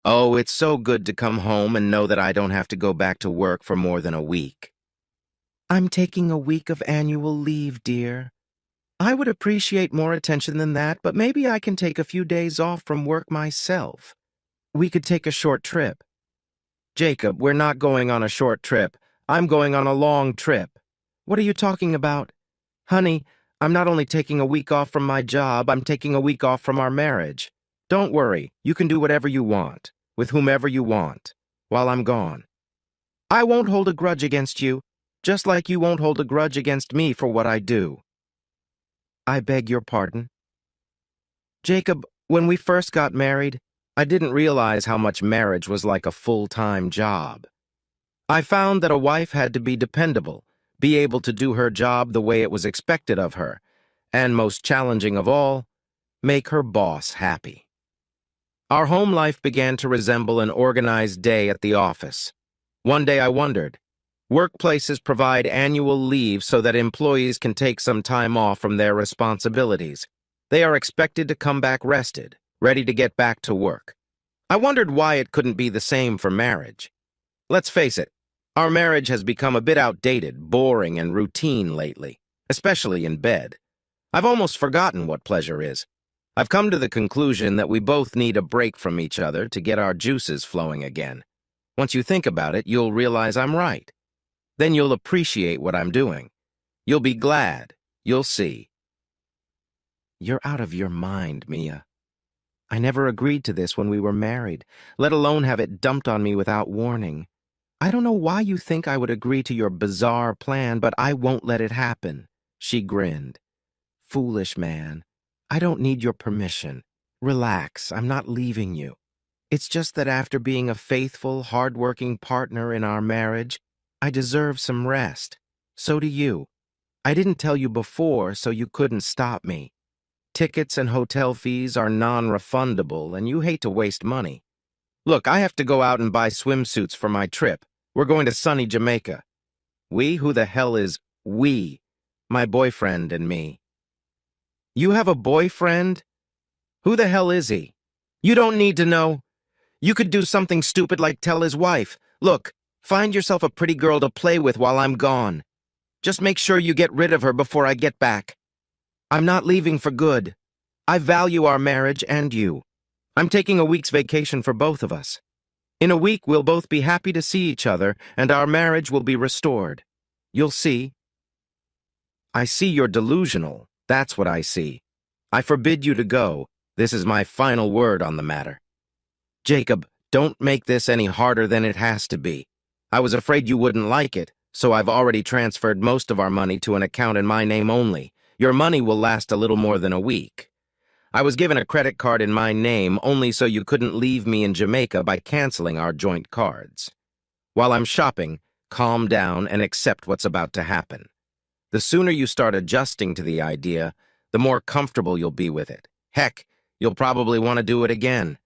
Oh, it's so good to come home and know that I don't have to go back to work for more than a week. I'm taking a week of annual leave, dear. I would appreciate more attention than that, but maybe I can take a few days off from work myself. We could take a short trip. Jacob, we're not going on a short trip. I'm going on a long trip. What are you talking about? Honey, I'm not only taking a week off from my job, I'm taking a week off from our marriage. Don't worry, you can do whatever you want, with whomever you want, while I'm gone. I won't hold a grudge against you, just like you won't hold a grudge against me for what I do. I beg your pardon? Jacob, when we first got married, I didn't realize how much marriage was like a full-time job. I found that a wife had to be dependable, be able to do her job the way it was expected of her, and most challenging of all, make her boss happy. Our home life began to resemble an organized day at the office. One day I wondered, workplaces provide annual leave so that employees can take some time off from their responsibilities. They are expected to come back rested, ready to get back to work. I wondered why it couldn't be the same for marriage. Let's face it, our marriage has become a bit outdated, boring, and routine lately, especially in bed. I've almost forgotten what pleasure is. I've come to the conclusion that we both need a break from each other to get our juices flowing again. Once you think about it, you'll realize I'm right. Then you'll appreciate what I'm doing. You'll be glad. You'll see. You're out of your mind, Mia. I never agreed to this when we were married, let alone have it dumped on me without warning. I don't know why you think I would agree to your bizarre plan, but I won't let it happen. She grinned. Foolish man. I don't need your permission. Relax, I'm not leaving you. It's just that after being a faithful, hard-working partner in our marriage, I deserve some rest. So do you. I didn't tell you before, so you couldn't stop me. Tickets and hotel fees are non-refundable, and you hate to waste money. Look, I have to go out and buy swimsuits for my trip. We're going to sunny Jamaica. We? Who the hell is we? My boyfriend and me. You have a boyfriend? Who the hell is he? You don't need to know. You could do something stupid like tell his wife, look, find yourself a pretty girl to play with while I'm gone. Just make sure you get rid of her before I get back. I'm not leaving for good. I value our marriage and you. I'm taking a week's vacation for both of us. In a week, we'll both be happy to see each other, and our marriage will be restored. You'll see. I see you're delusional. That's what I see. I forbid you to go. This is my final word on the matter. Jacob, don't make this any harder than it has to be. I was afraid you wouldn't like it, so I've already transferred most of our money to an account in my name only. Your money will last a little more than a week. I was given a credit card in my name only so you couldn't leave me in Jamaica by canceling our joint cards. While I'm shopping, calm down and accept what's about to happen. The sooner you start adjusting to the idea, the more comfortable you'll be with it. Heck, you'll probably want to do it again.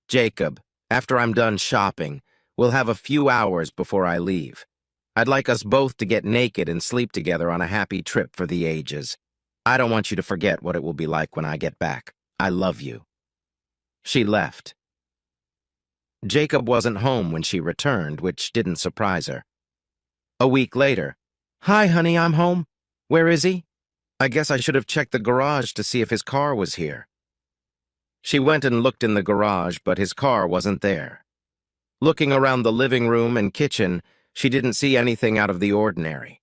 Jacob, after I'm done shopping, we'll have a few hours before I leave. I'd like us both to get naked and sleep together on a happy trip for the ages. I don't want you to forget what it will be like when I get back. I love you. She left. Jacob wasn't home when she returned, which didn't surprise her. A week later, "Hi, honey, I'm home. Where is he? I guess I should have checked the garage to see if his car was here." She went and looked in the garage, but his car wasn't there. Looking around the living room and kitchen, she didn't see anything out of the ordinary.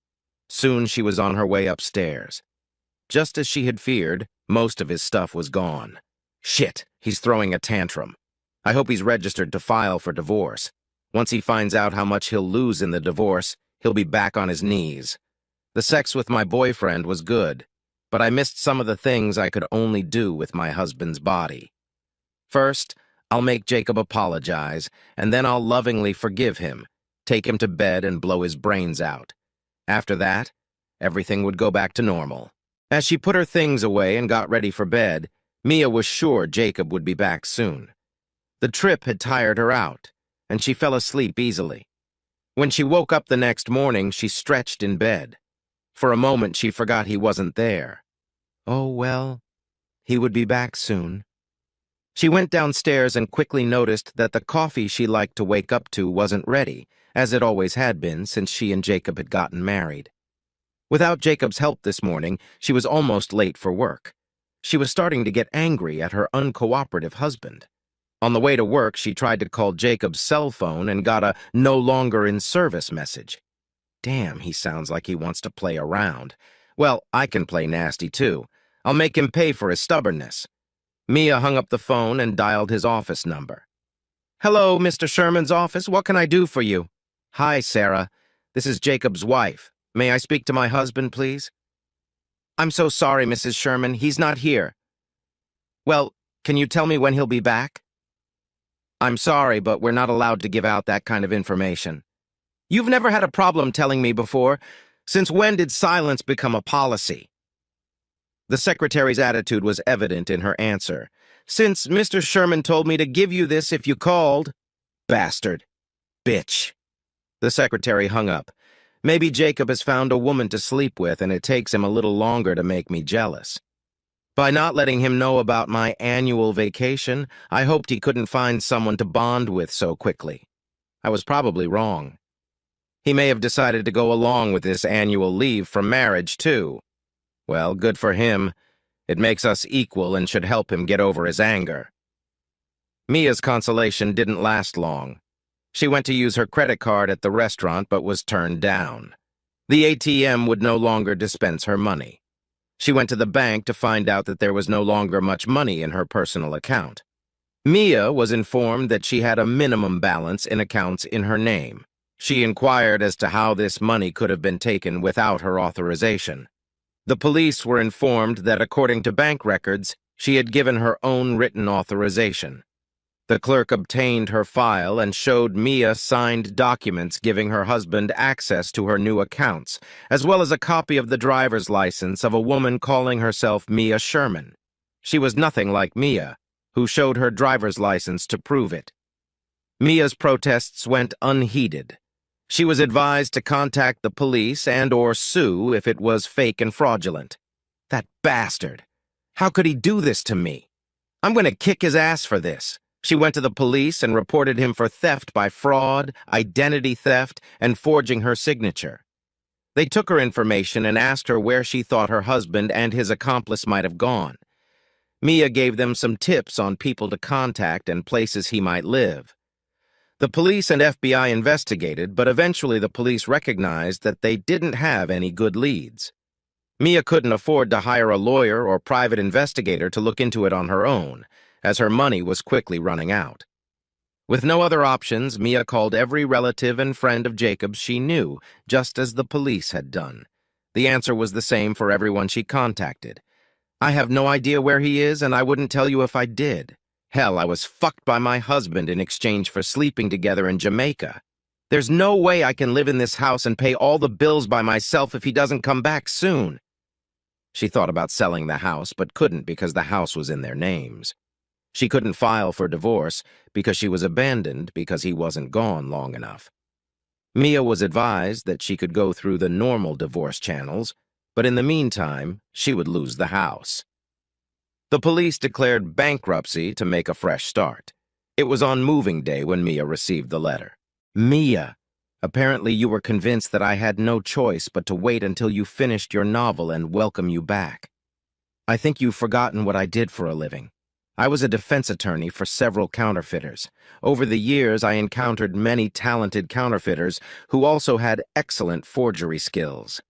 Soon she was on her way upstairs. Just as she had feared, most of his stuff was gone. Shit, he's throwing a tantrum. I hope he's registered to file for divorce. Once he finds out how much he'll lose in the divorce, he'll be back on his knees. The sex with my boyfriend was good, but I missed some of the things I could only do with my husband's body. First, I'll make Jacob apologize, and then I'll lovingly forgive him, take him to bed and blow his brains out. After that, everything would go back to normal. As she put her things away and got ready for bed, Mia was sure Jacob would be back soon. The trip had tired her out, and she fell asleep easily. When she woke up the next morning, she stretched in bed. For a moment, she forgot he wasn't there. Oh, well, he would be back soon. She went downstairs and quickly noticed that the coffee she liked to wake up to wasn't ready, as it always had been since she and Jacob had gotten married. Without Jacob's help this morning, she was almost late for work. She was starting to get angry at her uncooperative husband. On the way to work, she tried to call Jacob's cell phone and got a "no longer in service" message. Damn, he sounds like he wants to play around. Well, I can play nasty too. I'll make him pay for his stubbornness. Mia hung up the phone and dialed his office number. "Hello, Mr. Sherman's office. What can I do for you?" "Hi, Sarah. This is Jacob's wife. May I speak to my husband, please?" "I'm so sorry, Mrs. Sherman. He's not here." "Well, can you tell me when he'll be back?" "I'm sorry, but we're not allowed to give out that kind of information." "You've never had a problem telling me before. Since when did silence become a policy?" The secretary's attitude was evident in her answer. "Since Mr. Sherman told me to give you this if you called." "Bastard. Bitch." The secretary hung up. Maybe Jacob has found a woman to sleep with and it takes him a little longer to make me jealous. By not letting him know about my annual vacation, I hoped he couldn't find someone to bond with so quickly. I was probably wrong. He may have decided to go along with this annual leave from marriage, too. Well, good for him. It makes us equal and should help him get over his anger. Mia's consolation didn't last long. She went to use her credit card at the restaurant but was turned down. The ATM would no longer dispense her money. She went to the bank to find out that there was no longer much money in her personal account. Mia was informed that she had a minimum balance in accounts in her name. She inquired as to how this money could have been taken without her authorization. The police were informed that according to bank records, she had given her own written authorization. The clerk obtained her file and showed Mia signed documents giving her husband access to her new accounts, as well as a copy of the driver's license of a woman calling herself Mia Sherman. She was nothing like Mia, who showed her driver's license to prove it. Mia's protests went unheeded. She was advised to contact the police and/or sue if it was fake and fraudulent. That bastard! How could he do this to me? I'm going to kick his ass for this. She went to the police and reported him for theft by fraud, identity theft, and forging her signature. They took her information and asked her where she thought her husband and his accomplice might have gone. Mia gave them some tips on people to contact and places he might live. The police and FBI investigated, but eventually the police recognized that they didn't have any good leads. Mia couldn't afford to hire a lawyer or private investigator to look into it on her own, as her money was quickly running out. With no other options, Mia called every relative and friend of Jacob's she knew, just as the police had done. The answer was the same for everyone she contacted. "I have no idea where he is, and I wouldn't tell you if I did. Hell, I was fucked by my husband in exchange for sleeping together in Jamaica. There's no way I can live in this house and pay all the bills by myself if he doesn't come back soon." She thought about selling the house, but couldn't because the house was in their names. She couldn't file for divorce because she was abandoned because he wasn't gone long enough. Mia was advised that she could go through the normal divorce channels, but in the meantime, she would lose the house. The police declared bankruptcy to make a fresh start. It was on moving day when Mia received the letter. "Mia, apparently you were convinced that I had no choice but to wait until you finished your novel and welcome you back. I think you've forgotten what I did for a living. I was a defense attorney for several counterfeiters. Over the years, I encountered many talented counterfeiters who also had excellent forgery skills.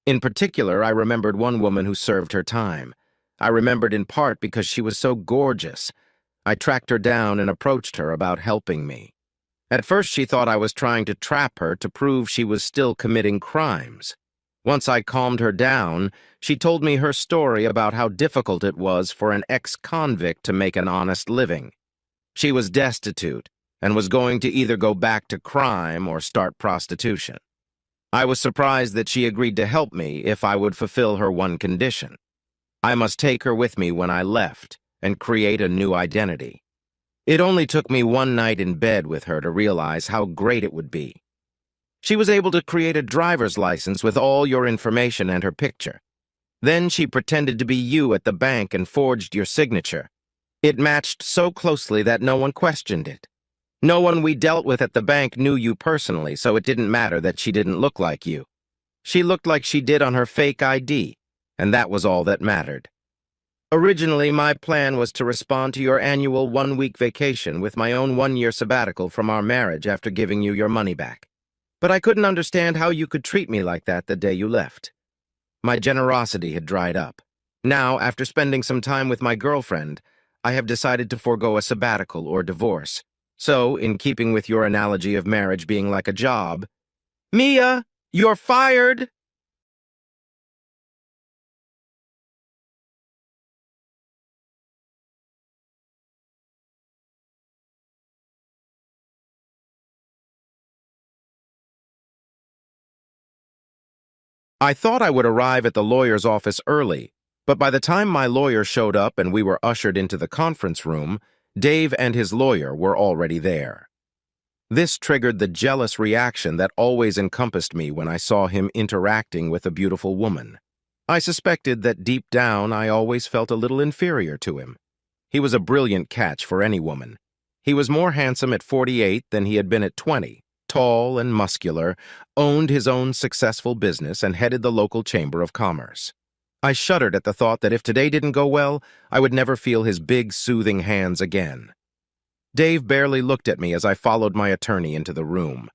In particular, I remembered one woman who served her time. I remembered in part because she was so gorgeous. I tracked her down and approached her about helping me. At first, she thought I was trying to trap her to prove she was still committing crimes. Once I calmed her down, she told me her story about how difficult it was for an ex-convict to make an honest living. She was destitute and was going to either go back to crime or start prostitution. I was surprised that she agreed to help me if I would fulfill her one condition. I must take her with me when I left and create a new identity. It only took me one night in bed with her to realize how great it would be. She was able to create a driver's license with all your information and her picture. Then she pretended to be you at the bank and forged your signature. It matched so closely that no one questioned it. No one we dealt with at the bank knew you personally, so it didn't matter that she didn't look like you. She looked like she did on her fake ID, and that was all that mattered. Originally, my plan was to respond to your annual one-week vacation with my own one-year sabbatical from our marriage after giving you your money back. But I couldn't understand how you could treat me like that the day you left. My generosity had dried up. Now, after spending some time with my girlfriend, I have decided to forego a sabbatical or divorce. So, in keeping with your analogy of marriage being like a job, Mia, you're fired! I thought I would arrive at the lawyer's office early, but by the time my lawyer showed up and we were ushered into the conference room, Dave and his lawyer were already there. This triggered the jealous reaction that always encompassed me when I saw him interacting with a beautiful woman. I suspected that deep down I always felt a little inferior to him. He was a brilliant catch for any woman. He was more handsome at 48 than he had been at 20, tall and muscular, owned his own successful business, and headed the local chamber of commerce. I shuddered at the thought that if today didn't go well, I would never feel his big, soothing hands again. Dave barely looked at me as I followed my attorney into the room.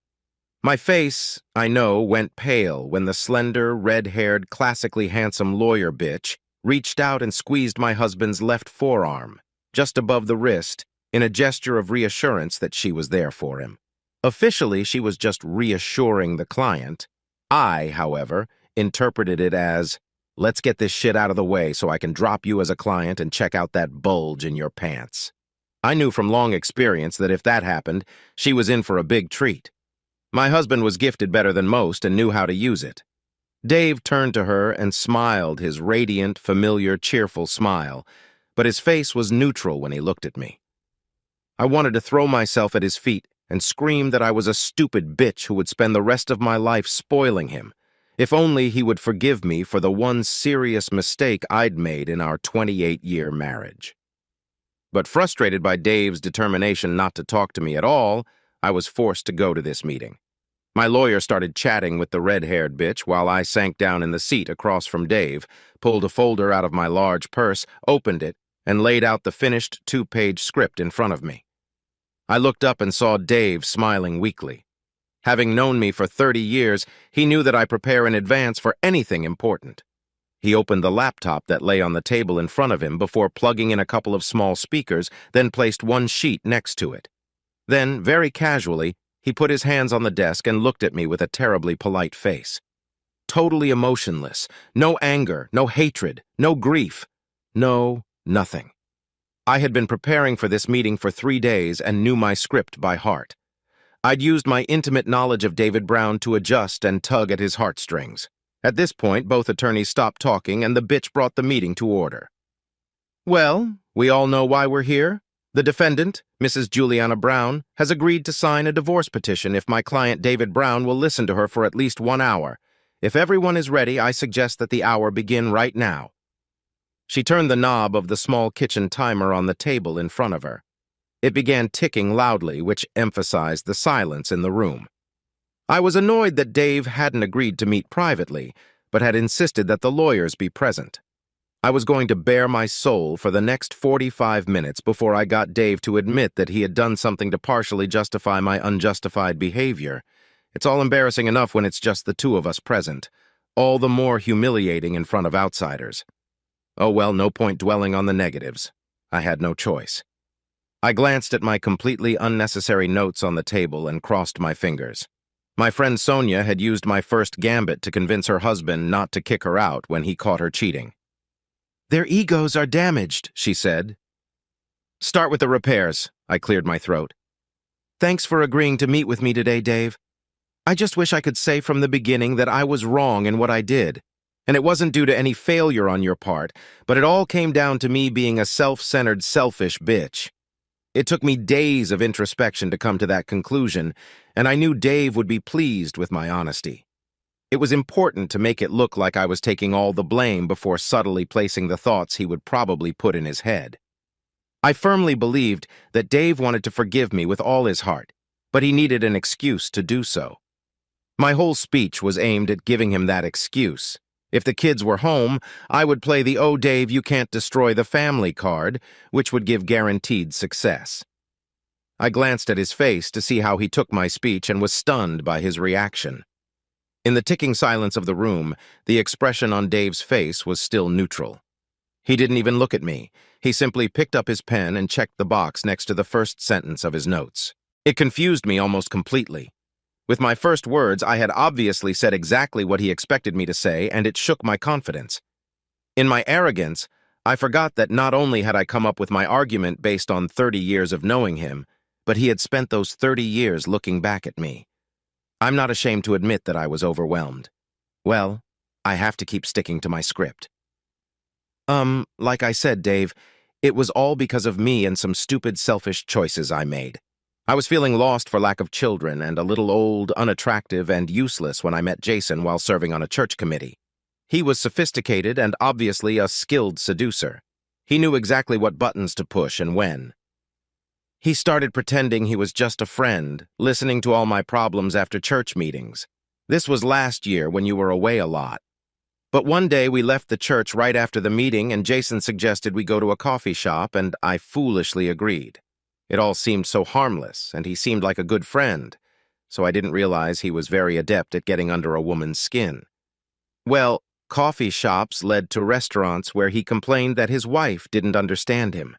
My face, I know, went pale when the slender, red-haired, classically handsome lawyer bitch reached out and squeezed my husband's left forearm, just above the wrist, in a gesture of reassurance that she was there for him. Officially, she was just reassuring the client. I, however, interpreted it as, let's get this shit out of the way so I can drop you as a client and check out that bulge in your pants. I knew from long experience that if that happened, she was in for a big treat. My husband was gifted better than most and knew how to use it. Dave turned to her and smiled his radiant, familiar, cheerful smile, but his face was neutral when he looked at me. I wanted to throw myself at his feet and scream that I was a stupid bitch who would spend the rest of my life spoiling him. If only he would forgive me for the one serious mistake I'd made in our 28-year marriage. But frustrated by Dave's determination not to talk to me at all, I was forced to go to this meeting. My lawyer started chatting with the red-haired bitch while I sank down in the seat across from Dave, pulled a folder out of my large purse, opened it, and laid out the finished 2-page script in front of me. I looked up and saw Dave smiling weakly. Having known me for 30 years, he knew that I prepare in advance for anything important. He opened the laptop that lay on the table in front of him before plugging in a couple of small speakers, then placed one sheet next to it. Then, very casually, he put his hands on the desk and looked at me with a terribly polite face. Totally emotionless, no anger, no hatred, no grief, no nothing. I had been preparing for this meeting for 3 days and knew my script by heart. I'd used my intimate knowledge of David Brown to adjust and tug at his heartstrings. At this point, both attorneys stopped talking and the bitch brought the meeting to order. Well, we all know why we're here. The defendant, Mrs. Juliana Brown, has agreed to sign a divorce petition if my client David Brown will listen to her for at least 1 hour. If everyone is ready, I suggest that the hour begin right now. She turned the knob of the small kitchen timer on the table in front of her. It began ticking loudly, which emphasized the silence in the room. I was annoyed that Dave hadn't agreed to meet privately, but had insisted that the lawyers be present. I was going to bare my soul for the next 45 minutes before I got Dave to admit that he had done something to partially justify my unjustified behavior. It's all embarrassing enough when it's just the two of us present, all the more humiliating in front of outsiders. Oh well, no point dwelling on the negatives. I had no choice. I glanced at my completely unnecessary notes on the table and crossed my fingers. My friend Sonia had used my first gambit to convince her husband not to kick her out when he caught her cheating. "Their egos are damaged," she said. "Start with the repairs," I cleared my throat. "Thanks for agreeing to meet with me today, Dave. I just wish I could say from the beginning that I was wrong in what I did. And it wasn't due to any failure on your part, but it all came down to me being a self-centered, selfish bitch. It took me days of introspection to come to that conclusion, and I knew Dave would be pleased with my honesty. It was important to make it look like I was taking all the blame before subtly placing the thoughts he would probably put in his head. I firmly believed that Dave wanted to forgive me with all his heart, but he needed an excuse to do so. My whole speech was aimed at giving him that excuse. If the kids were home, I would play the "Oh, Dave, you can't destroy the family" card, which would give guaranteed success. I glanced at his face to see how he took my speech and was stunned by his reaction. In the ticking silence of the room, the expression on Dave's face was still neutral. He didn't even look at me. He simply picked up his pen and checked the box next to the first sentence of his notes. It confused me almost completely. With my first words, I had obviously said exactly what he expected me to say, and it shook my confidence. In my arrogance, I forgot that not only had I come up with my argument based on 30 years of knowing him, but he had spent those 30 years looking back at me. I'm not ashamed to admit that I was overwhelmed. Well, I have to keep sticking to my script. Like I said, Dave, it was all because of me and some stupid, selfish choices I made. I was feeling lost for lack of children and a little old, unattractive, and useless when I met Jason while serving on a church committee. He was sophisticated and obviously a skilled seducer. He knew exactly what buttons to push and when. He started pretending he was just a friend, listening to all my problems after church meetings. This was last year when you were away a lot. But one day we left the church right after the meeting and Jason suggested we go to a coffee shop and I foolishly agreed. It all seemed so harmless and he seemed like a good friend, so I didn't realize he was very adept at getting under a woman's skin. Well, coffee shops led to restaurants where he complained that his wife didn't understand him.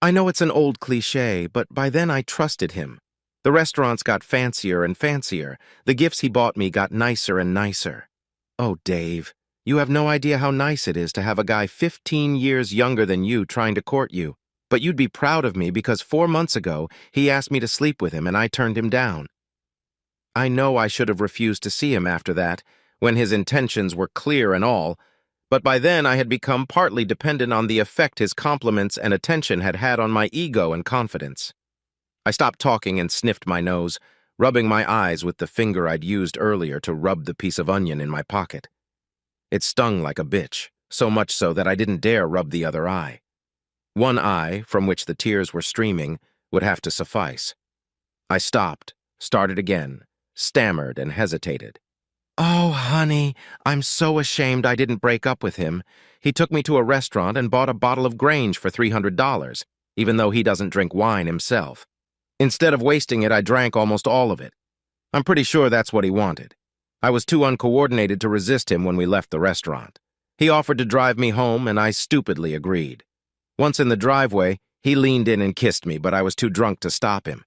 I know it's an old cliché, but by then I trusted him. The restaurants got fancier and fancier. The gifts he bought me got nicer and nicer. Oh, Dave, you have no idea how nice it is to have a guy 15 years younger than you trying to court you. But you'd be proud of me because 4 months ago, he asked me to sleep with him and I turned him down. I know I should have refused to see him after that, when his intentions were clear and all, but by then I had become partly dependent on the effect his compliments and attention had had on my ego and confidence. I stopped talking and sniffed my nose, rubbing my eyes with the finger I'd used earlier to rub the piece of onion in my pocket. It stung like a bitch, so much so that I didn't dare rub the other eye. One eye, from which the tears were streaming, would have to suffice. I stopped, started again, stammered and hesitated. Oh, honey, I'm so ashamed I didn't break up with him. He took me to a restaurant and bought a bottle of Grange for $300, even though he doesn't drink wine himself. Instead of wasting it, I drank almost all of it. I'm pretty sure that's what he wanted. I was too uncoordinated to resist him when we left the restaurant. He offered to drive me home, and I stupidly agreed. Once in the driveway, he leaned in and kissed me, but I was too drunk to stop him.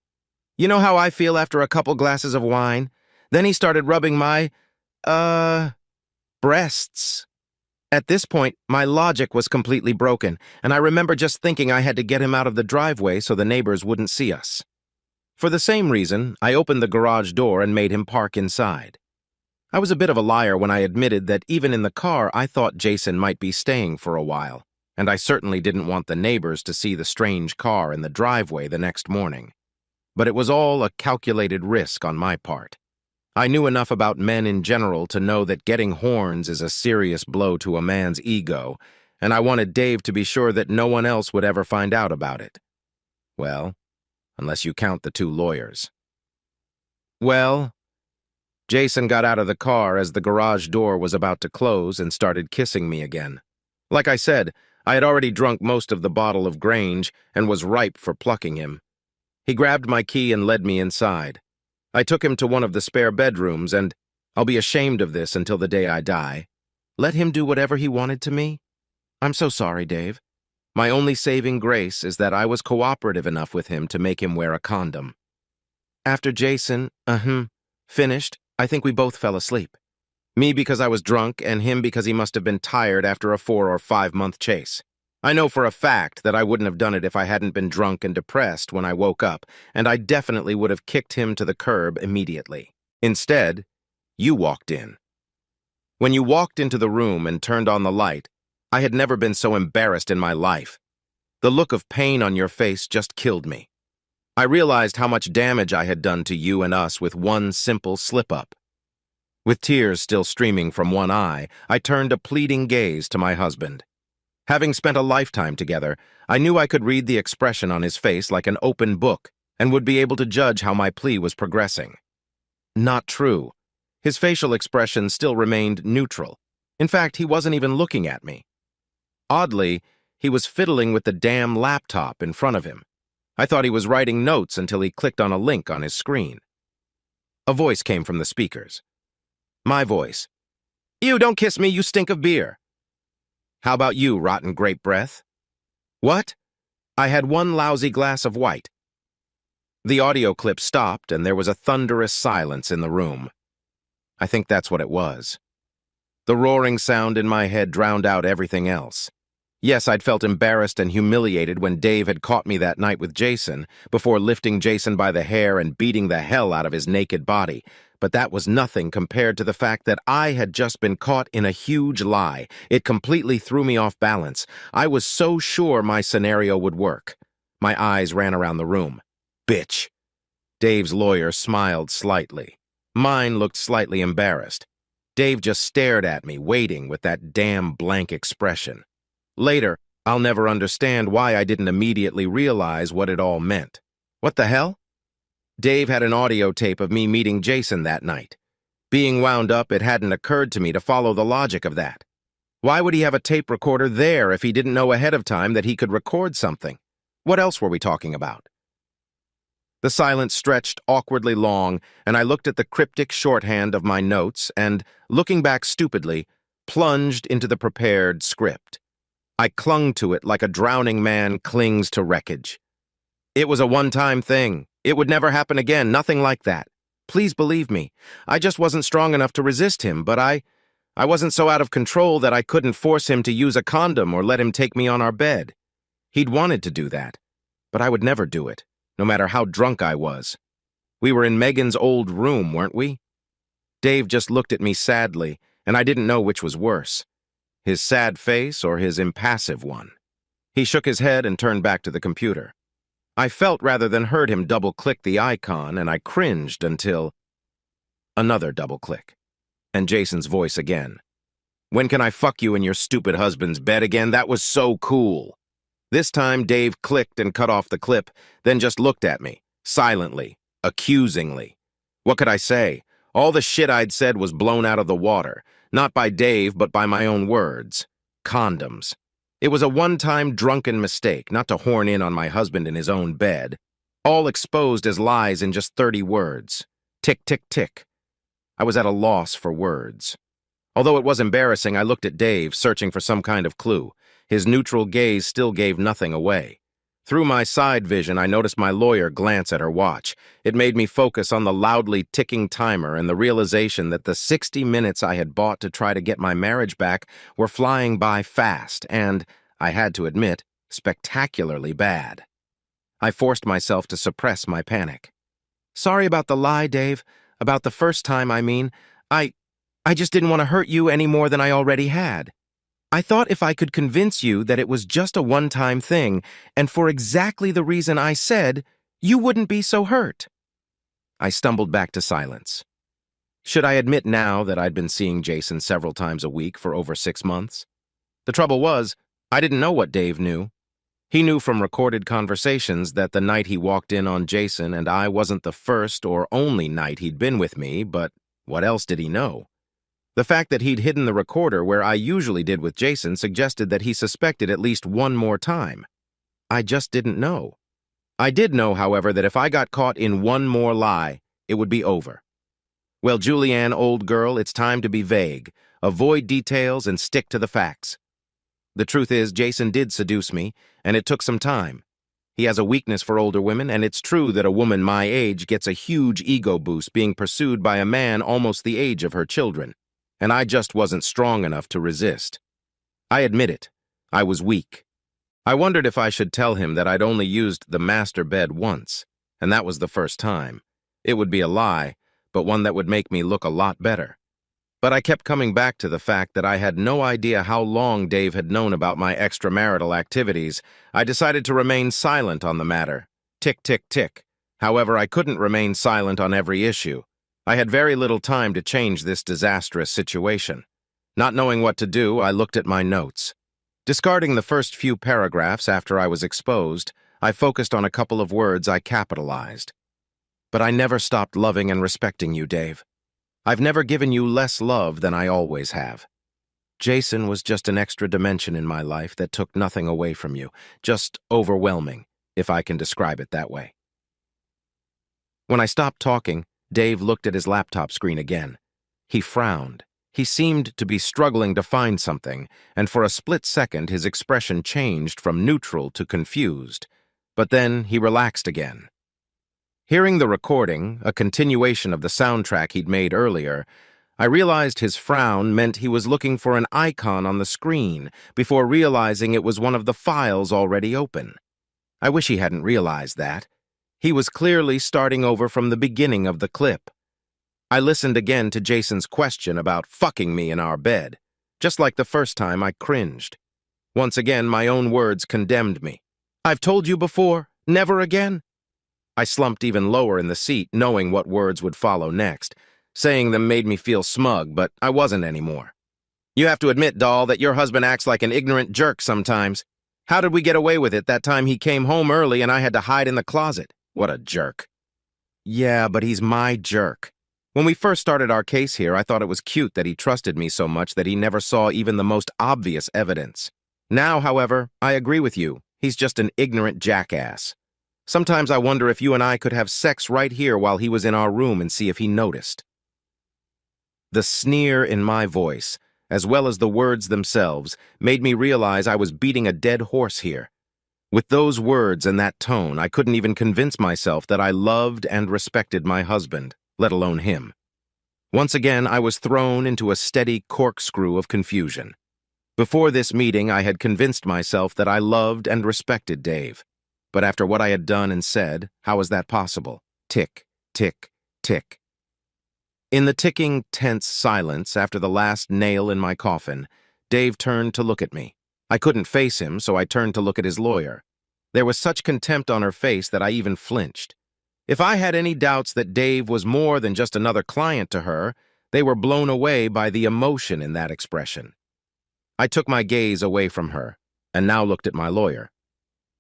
You know how I feel after a couple glasses of wine? Then he started rubbing my, breasts. At this point, my logic was completely broken, and I remember just thinking I had to get him out of the driveway so the neighbors wouldn't see us. For the same reason, I opened the garage door and made him park inside. I was a bit of a liar when I admitted that even in the car I thought Jason might be staying for a while, and I certainly didn't want the neighbors to see the strange car in the driveway the next morning. But it was all a calculated risk on my part. I knew enough about men in general to know that getting horns is a serious blow to a man's ego, and I wanted Dave to be sure that no one else would ever find out about it. Well, unless you count the 2 lawyers. Well, Jason got out of the car as the garage door was about to close and started kissing me again. Like I said, I had already drunk most of the bottle of Grange and was ripe for plucking him. He grabbed my key and led me inside. I took him to one of the spare bedrooms and, I'll be ashamed of this until the day I die, let him do whatever he wanted to me. I'm so sorry, Dave. My only saving grace is that I was cooperative enough with him to make him wear a condom. After Jason, finished, I think we both fell asleep. Me because I was drunk and him because he must have been tired after a 4 or 5 month chase. I know for a fact that I wouldn't have done it if I hadn't been drunk and depressed when I woke up, and I definitely would have kicked him to the curb immediately. Instead, you walked in. When you walked into the room and turned on the light, I had never been so embarrassed in my life. The look of pain on your face just killed me. I realized how much damage I had done to you and us with one simple slip-up. With tears still streaming from one eye, I turned a pleading gaze to my husband. Having spent a lifetime together, I knew I could read the expression on his face like an open book and would be able to judge how my plea was progressing. Not true. His facial expression still remained neutral. In fact, he wasn't even looking at me. Oddly, he was fiddling with the damn laptop in front of him. I thought he was writing notes until he clicked on a link on his screen. A voice came from the speakers. My voice. "You don't kiss me, you stink of beer." "How about you, rotten grape breath?" "What?" "I had one lousy glass of white." The audio clip stopped and there was a thunderous silence in the room. I think that's what it was. The roaring sound in my head drowned out everything else. Yes, I'd felt embarrassed and humiliated when Dave had caught me that night with Jason, before lifting Jason by the hair and beating the hell out of his naked body. But that was nothing compared to the fact that I had just been caught in a huge lie. It completely threw me off balance. I was so sure my scenario would work. My eyes ran around the room. Bitch. Dave's lawyer smiled slightly. Mine looked slightly embarrassed. Dave just stared at me, waiting with that damn blank expression. Later, I'll never understand why I didn't immediately realize what it all meant. What the hell? Dave had an audio tape of me meeting Jason that night. Being wound up, it hadn't occurred to me to follow the logic of that. Why would he have a tape recorder there if he didn't know ahead of time that he could record something? What else were we talking about? The silence stretched awkwardly long, and I looked at the cryptic shorthand of my notes and, looking back stupidly, plunged into the prepared script. I clung to it like a drowning man clings to wreckage. It was a one-time thing. It would never happen again, nothing like that. Please believe me. I just wasn't strong enough to resist him, but I wasn't so out of control that I couldn't force him to use a condom or let him take me on our bed. He'd wanted to do that, but I would never do it, no matter how drunk I was. We were in Megan's old room, weren't we? Dave just looked at me sadly, and I didn't know which was worse. His sad face or his impassive one. He shook his head and turned back to the computer. I felt rather than heard him double-click the icon, and I cringed until... Another double-click. And Jason's voice again. "When can I fuck you in your stupid husband's bed again? That was so cool." This time, Dave clicked and cut off the clip, then just looked at me, silently, accusingly. What could I say? All the shit I'd said was blown out of the water. Not by Dave, but by my own words. Condoms. It was a one-time drunken mistake, not to horn in on my husband in his own bed. All exposed as lies in just 30 words. Tick, tick, tick. I was at a loss for words. Although it was embarrassing, I looked at Dave, searching for some kind of clue. His neutral gaze still gave nothing away. Through my side vision, I noticed my lawyer glance at her watch. It made me focus on the loudly ticking timer and the realization that the 60 minutes I had bought to try to get my marriage back were flying by fast and, I had to admit, spectacularly bad. I forced myself to suppress my panic. "Sorry about the lie, Dave. About the first time, I mean. I just didn't want to hurt you any more than I already had. I thought if I could convince you that it was just a one-time thing, and for exactly the reason I said, you wouldn't be so hurt." I stumbled back to silence. Should I admit now that I'd been seeing Jason several times a week for over 6 months? The trouble was, I didn't know what Dave knew. He knew from recorded conversations that the night he walked in on Jason and I wasn't the first or only night he'd been with me, but what else did he know? The fact that he'd hidden the recorder where I usually did with Jason suggested that he suspected at least one more time. I just didn't know. I did know, however, that if I got caught in one more lie, it would be over. Well, Julianne, old girl, it's time to be vague. Avoid details and stick to the facts. The truth is, Jason did seduce me, and it took some time. He has a weakness for older women, and it's true that a woman my age gets a huge ego boost being pursued by a man almost the age of her children. And I just wasn't strong enough to resist. I admit it. I was weak. I wondered if I should tell him that I'd only used the master bed once, and that was the first time. It would be a lie, but one that would make me look a lot better. But I kept coming back to the fact that I had no idea how long Dave had known about my extramarital activities. I decided to remain silent on the matter. Tick, tick, tick. However, I couldn't remain silent on every issue. I had very little time to change this disastrous situation. Not knowing what to do, I looked at my notes. Discarding the first few paragraphs after I was exposed, I focused on a couple of words I capitalized. But I never stopped loving and respecting you, Dave. I've never given you less love than I always have. Jason was just an extra dimension in my life that took nothing away from you, just overwhelming, if I can describe it that way. When I stopped talking, Dave looked at his laptop screen again. He frowned. He seemed to be struggling to find something, and for a split second his expression changed from neutral to confused. But then he relaxed again. Hearing the recording, a continuation of the soundtrack he'd made earlier, I realized his frown meant he was looking for an icon on the screen before realizing it was one of the files already open. I wish he hadn't realized that. He was clearly starting over from the beginning of the clip. I listened again to Jason's question about fucking me in our bed. Just like the first time, I cringed. Once again, my own words condemned me. "I've told you before, never again." I slumped even lower in the seat, knowing what words would follow next. Saying them made me feel smug, but I wasn't anymore. "You have to admit, doll, that your husband acts like an ignorant jerk sometimes. How did we get away with it that time he came home early and I had to hide in the closet? What a jerk." "Yeah, but he's my jerk. When we first started our case here, I thought it was cute that he trusted me so much that he never saw even the most obvious evidence. Now, however, I agree with you. He's just an ignorant jackass. Sometimes I wonder if you and I could have sex right here while he was in our room and see if he noticed." The sneer in my voice, as well as the words themselves, made me realize I was beating a dead horse here. With those words and that tone, I couldn't even convince myself that I loved and respected my husband, let alone him. Once again, I was thrown into a steady corkscrew of confusion. Before this meeting, I had convinced myself that I loved and respected Dave. But after what I had done and said, how was that possible? Tick, tick, tick. In the ticking, tense silence after the last nail in my coffin, Dave turned to look at me. I couldn't face him, so I turned to look at his lawyer. There was such contempt on her face that I even flinched. If I had any doubts that Dave was more than just another client to her, they were blown away by the emotion in that expression. I took my gaze away from her, and now looked at my lawyer.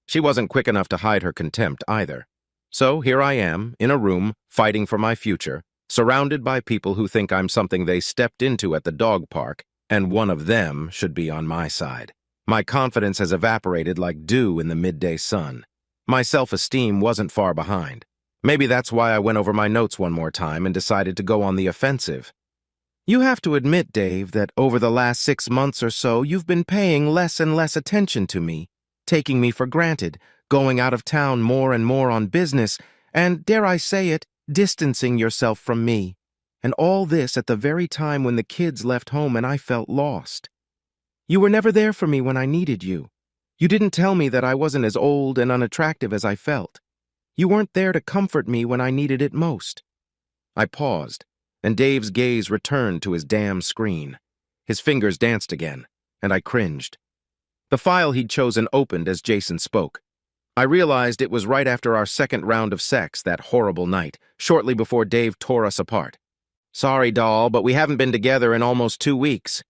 She wasn't quick enough to hide her contempt either. So here I am, in a room, fighting for my future, surrounded by people who think I'm something they stepped into at the dog park, and one of them should be on my side. My confidence has evaporated like dew in the midday sun. My self-esteem wasn't far behind. Maybe that's why I went over my notes one more time and decided to go on the offensive. "You have to admit, Dave, that over the last 6 months or so, you've been paying less and less attention to me, taking me for granted, going out of town more and more on business, and, dare I say it, distancing yourself from me. And all this at the very time when the kids left home and I felt lost. You were never there for me when I needed you. You didn't tell me that I wasn't as old and unattractive as I felt. You weren't there to comfort me when I needed it most." I paused, and Dave's gaze returned to his damn screen. His fingers danced again, and I cringed. The file he'd chosen opened as Jason spoke. I realized it was right after our second round of sex that horrible night, shortly before Dave tore us apart. "Sorry, doll, but we haven't been together in almost 2 weeks.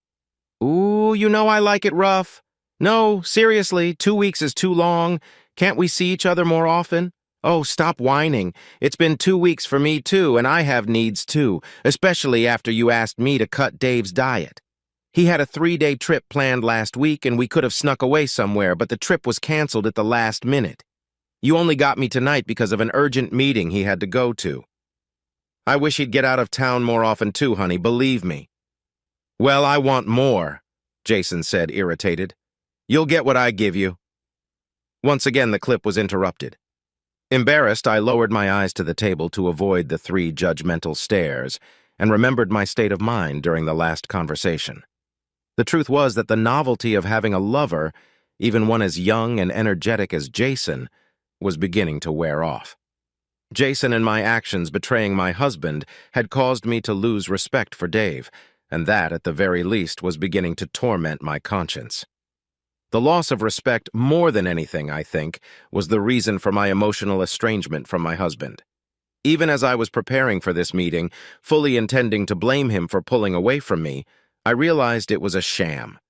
"Ooh, you know I like it rough. No, seriously, 2 weeks is too long. Can't we see each other more often? Oh, stop whining. It's been 2 weeks for me too, and I have needs too, especially after you asked me to cut Dave's diet. He had a 3-day trip planned last week, and we could have snuck away somewhere, but the trip was canceled at the last minute. You only got me tonight because of an urgent meeting he had to go to. I wish he'd get out of town more often too, honey, believe me." "Well, I want more," Jason said, irritated. "You'll get what I give you." Once again, the clip was interrupted. Embarrassed, I lowered my eyes to the table to avoid the 3 judgmental stares and remembered my state of mind during the last conversation. The truth was that the novelty of having a lover, even one as young and energetic as Jason, was beginning to wear off. Jason and my actions betraying my husband had caused me to lose respect for Dave, and that, at the very least, was beginning to torment my conscience. The loss of respect, more than anything, I think, was the reason for my emotional estrangement from my husband. Even as I was preparing for this meeting, fully intending to blame him for pulling away from me, I realized it was a sham.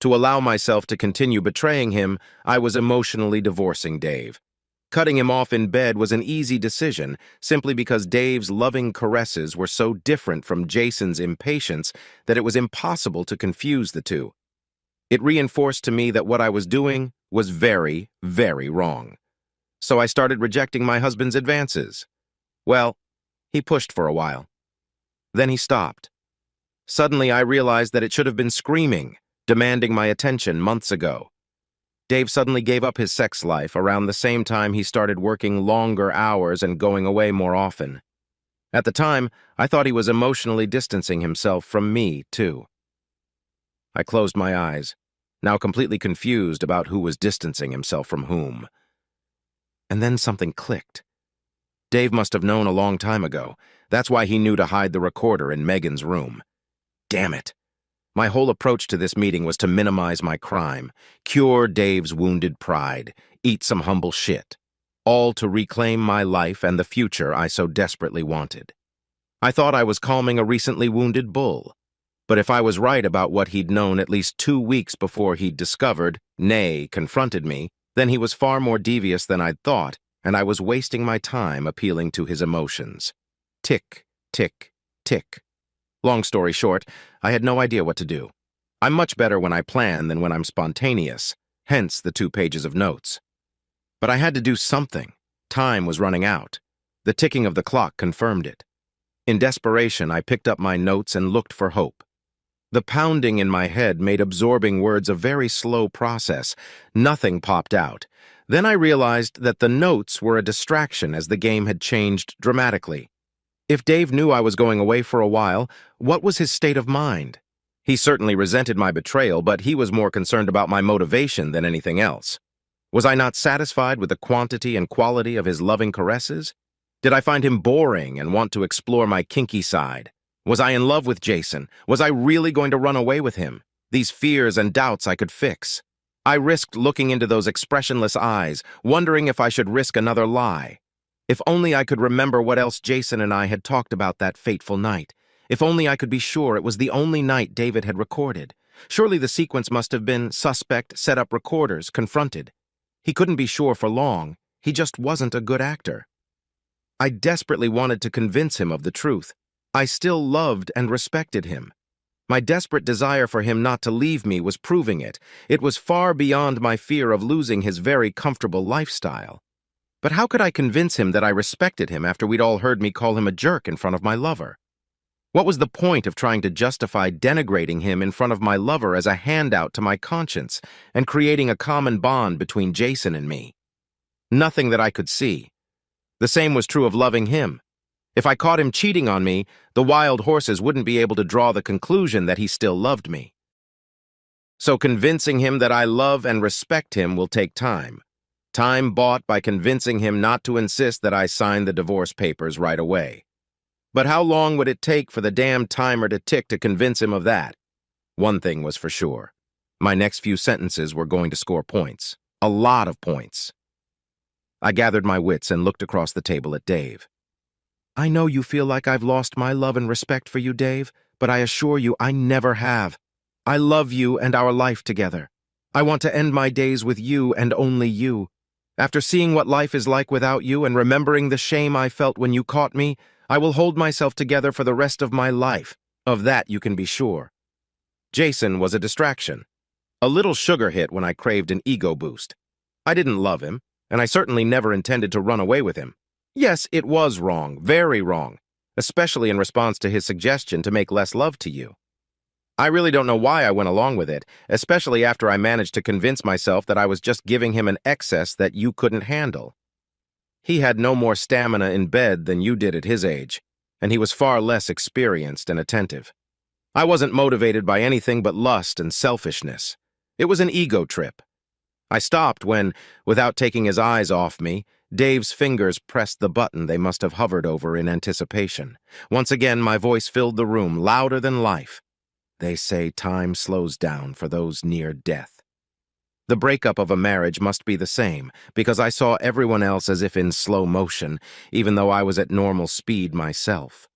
To allow myself to continue betraying him, I was emotionally divorcing Dave. Cutting him off in bed was an easy decision, simply because Dave's loving caresses were so different from Jason's impatience that it was impossible to confuse the two. It reinforced to me that what I was doing was very, very wrong. So I started rejecting my husband's advances. Well, he pushed for a while. Then he stopped. Suddenly I realized that it should have been screaming, demanding my attention months ago. Dave suddenly gave up his sex life around the same time he started working longer hours and going away more often. At the time, I thought he was emotionally distancing himself from me, too. I closed my eyes, now completely confused about who was distancing himself from whom. And then something clicked. Dave must have known a long time ago. That's why he knew to hide the recorder in Megan's room. Damn it. My whole approach to this meeting was to minimize my crime, cure Dave's wounded pride, eat some humble shit, all to reclaim my life and the future I so desperately wanted. I thought I was calming a recently wounded bull, but if I was right about what he'd known at least 2 weeks before he'd discovered, nay, confronted me, then he was far more devious than I'd thought, and I was wasting my time appealing to his emotions. Tick, tick, tick. Long story short, I had no idea what to do. I'm much better when I plan than when I'm spontaneous, hence the 2 pages of notes. But I had to do something. Time was running out. The ticking of the clock confirmed it. In desperation, I picked up my notes and looked for hope. The pounding in my head made absorbing words a very slow process. Nothing popped out. Then I realized that the notes were a distraction as the game had changed dramatically. If Dave knew I was going away for a while, what was his state of mind? He certainly resented my betrayal, but he was more concerned about my motivation than anything else. Was I not satisfied with the quantity and quality of his loving caresses? Did I find him boring and want to explore my kinky side? Was I in love with Jason? Was I really going to run away with him? These fears and doubts I could fix. I risked looking into those expressionless eyes, wondering if I should risk another lie. If only I could remember what else Jason and I had talked about that fateful night. If only I could be sure it was the only night David had recorded. Surely the sequence must have been suspect, set up recorders, confronted. He couldn't be sure for long. He just wasn't a good actor. I desperately wanted to convince him of the truth. I still loved and respected him. My desperate desire for him not to leave me was proving it. It was far beyond my fear of losing his very comfortable lifestyle. But how could I convince him that I respected him after we'd all heard me call him a jerk in front of my lover? What was the point of trying to justify denigrating him in front of my lover as a handout to my conscience and creating a common bond between Jason and me? Nothing that I could see. The same was true of loving him. If I caught him cheating on me, the wild horses wouldn't be able to draw the conclusion that he still loved me. So convincing him that I love and respect him will take time. Time bought by convincing him not to insist that I sign the divorce papers right away. But how long would it take for the damn timer to tick to convince him of that? One thing was for sure. My next few sentences were going to score points. A lot of points. I gathered my wits and looked across the table at Dave. I know you feel like I've lost my love and respect for you, Dave, but I assure you I never have. I love you and our life together. I want to end my days with you and only you. After seeing what life is like without you and remembering the shame I felt when you caught me, I will hold myself together for the rest of my life. Of that you can be sure. Jason was a distraction. A little sugar hit when I craved an ego boost. I didn't love him, and I certainly never intended to run away with him. Yes, it was wrong, very wrong, especially in response to his suggestion to make less love to you. I really don't know why I went along with it, especially after I managed to convince myself that I was just giving him an excess that you couldn't handle. He had no more stamina in bed than you did at his age, and he was far less experienced and attentive. I wasn't motivated by anything but lust and selfishness. It was an ego trip. I stopped when, without taking his eyes off me, Dave's fingers pressed the button they must have hovered over in anticipation. Once again, my voice filled the room, louder than life. They say time slows down for those near death. The breakup of a marriage must be the same, because I saw everyone else as if in slow motion, even though I was at normal speed myself.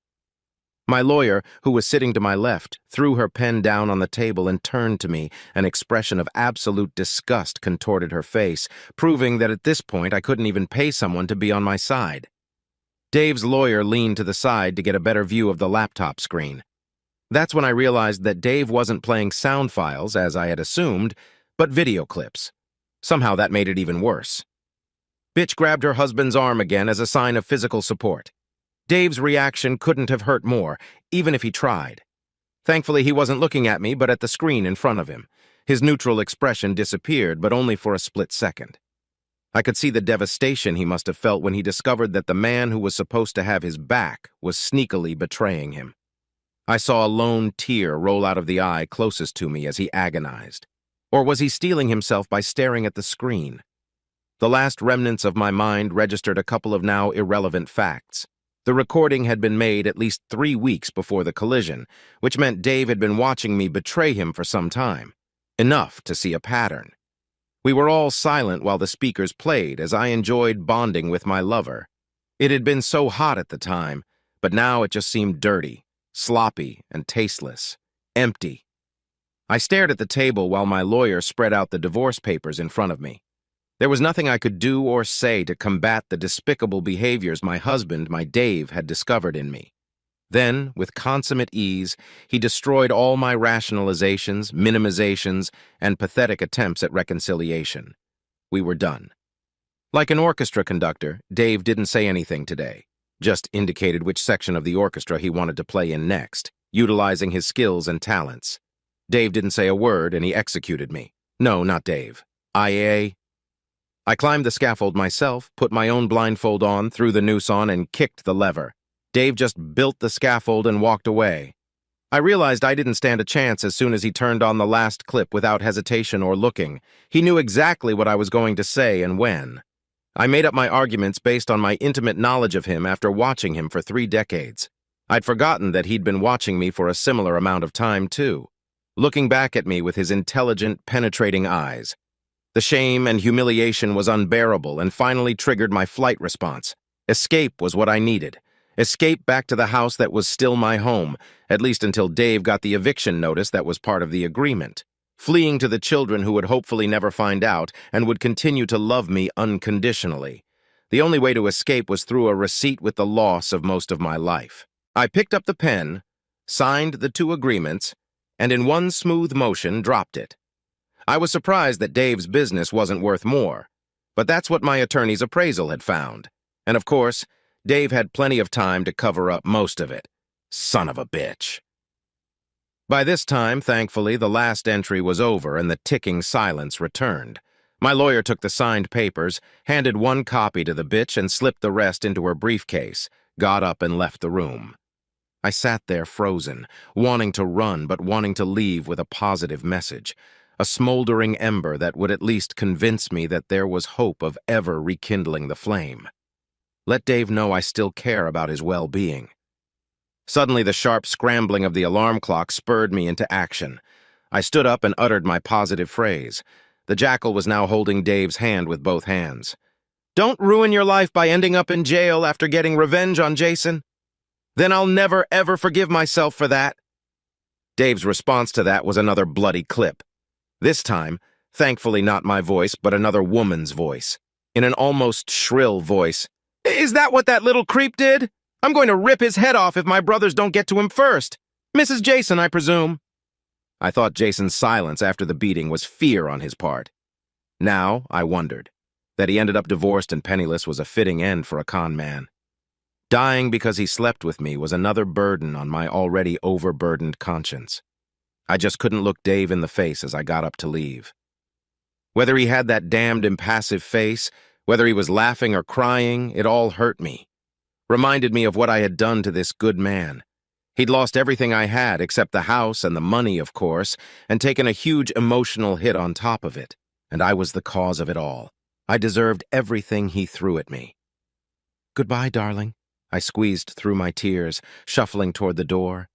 My lawyer, who was sitting to my left, threw her pen down on the table and turned to me. An expression of absolute disgust contorted her face, proving that at this point I couldn't even pay someone to be on my side. Dave's lawyer leaned to the side to get a better view of the laptop screen. That's when I realized that Dave wasn't playing sound files, as I had assumed, but video clips. Somehow that made it even worse. Bitch grabbed her husband's arm again as a sign of physical support. Dave's reaction couldn't have hurt more, even if he tried. Thankfully, he wasn't looking at me, but at the screen in front of him. His neutral expression disappeared, but only for a split second. I could see the devastation he must have felt when he discovered that the man who was supposed to have his back was sneakily betraying him. I saw a lone tear roll out of the eye closest to me as he agonized. Or was he steeling himself by staring at the screen? The last remnants of my mind registered a couple of now irrelevant facts. The recording had been made at least 3 weeks before the collision, which meant Dave had been watching me betray him for some time. Enough to see a pattern. We were all silent while the speakers played as I enjoyed bonding with my lover. It had been so hot at the time, but now it just seemed dirty, sloppy, and tasteless. Empty. I stared at the table while my lawyer spread out the divorce papers in front of me. There was nothing I could do or say to combat the despicable behaviors my husband, my Dave, had discovered in me. Then, with consummate ease, he destroyed all my rationalizations, minimizations, and pathetic attempts at reconciliation. We were done. Like an orchestra conductor, Dave didn't say anything today, just indicated which section of the orchestra he wanted to play in next, utilizing his skills and talents. Dave didn't say a word, and he executed me. No, not Dave. I climbed the scaffold myself, put my own blindfold on, threw the noose on, and kicked the lever. Dave just built the scaffold and walked away. I realized I didn't stand a chance as soon as he turned on the last clip without hesitation or looking. He knew exactly what I was going to say and when. I made up my arguments based on my intimate knowledge of him after watching him for 3 decades. I'd forgotten that he'd been watching me for a similar amount of time, too, looking back at me with his intelligent, penetrating eyes. The shame and humiliation was unbearable and finally triggered my flight response. Escape was what I needed. Escape back to the house that was still my home, at least until Dave got the eviction notice that was part of the agreement. Fleeing to the children who would hopefully never find out and would continue to love me unconditionally. The only way to escape was through a receipt with the loss of most of my life. I picked up the pen, signed the 2 agreements, and in one smooth motion dropped it. I was surprised that Dave's business wasn't worth more, but that's what my attorney's appraisal had found. And of course, Dave had plenty of time to cover up most of it. Son of a bitch. By this time, thankfully, the last entry was over and the ticking silence returned. My lawyer took the signed papers, handed 1 copy to the bitch and slipped the rest into her briefcase, got up and left the room. I sat there frozen, wanting to run but wanting to leave with a positive message. A smoldering ember that would at least convince me that there was hope of ever rekindling the flame. Let Dave know I still care about his well-being. Suddenly, the sharp scrambling of the alarm clock spurred me into action. I stood up and uttered my positive phrase. The jackal was now holding Dave's hand with both hands. Don't ruin your life by ending up in jail after getting revenge on Jason. Then I'll never, ever forgive myself for that. Dave's response to that was another bloody clip. This time, thankfully not my voice, but another woman's voice. In an almost shrill voice. Is that what that little creep did? I'm going to rip his head off if my brothers don't get to him first. Mrs. Jason, I presume. I thought Jason's silence after the beating was fear on his part. Now, I wondered. That he ended up divorced and penniless was a fitting end for a con man. Dying because he slept with me was another burden on my already overburdened conscience. I just couldn't look Dave in the face as I got up to leave. Whether he had that damned impassive face, whether he was laughing or crying, it all hurt me. Reminded me of what I had done to this good man. He'd lost everything I had except the house and the money, of course, and taken a huge emotional hit on top of it. And I was the cause of it all. I deserved everything he threw at me. Goodbye, darling. I squeezed through my tears, shuffling toward the door.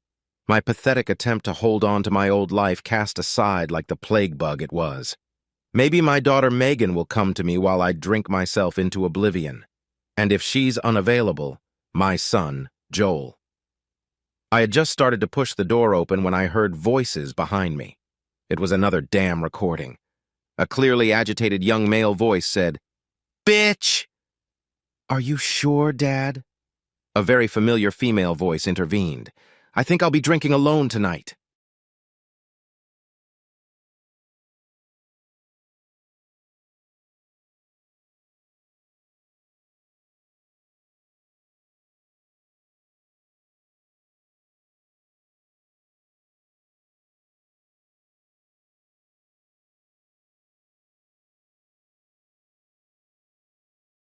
My pathetic attempt to hold on to my old life cast aside like the plague bug it was. Maybe my daughter Megan will come to me while I drink myself into oblivion. And if she's unavailable, my son, Joel. I had just started to push the door open when I heard voices behind me. It was another damn recording. A clearly agitated young male voice said, "Bitch!" "Are you sure, Dad?" A very familiar female voice intervened. "I think I'll be drinking alone tonight."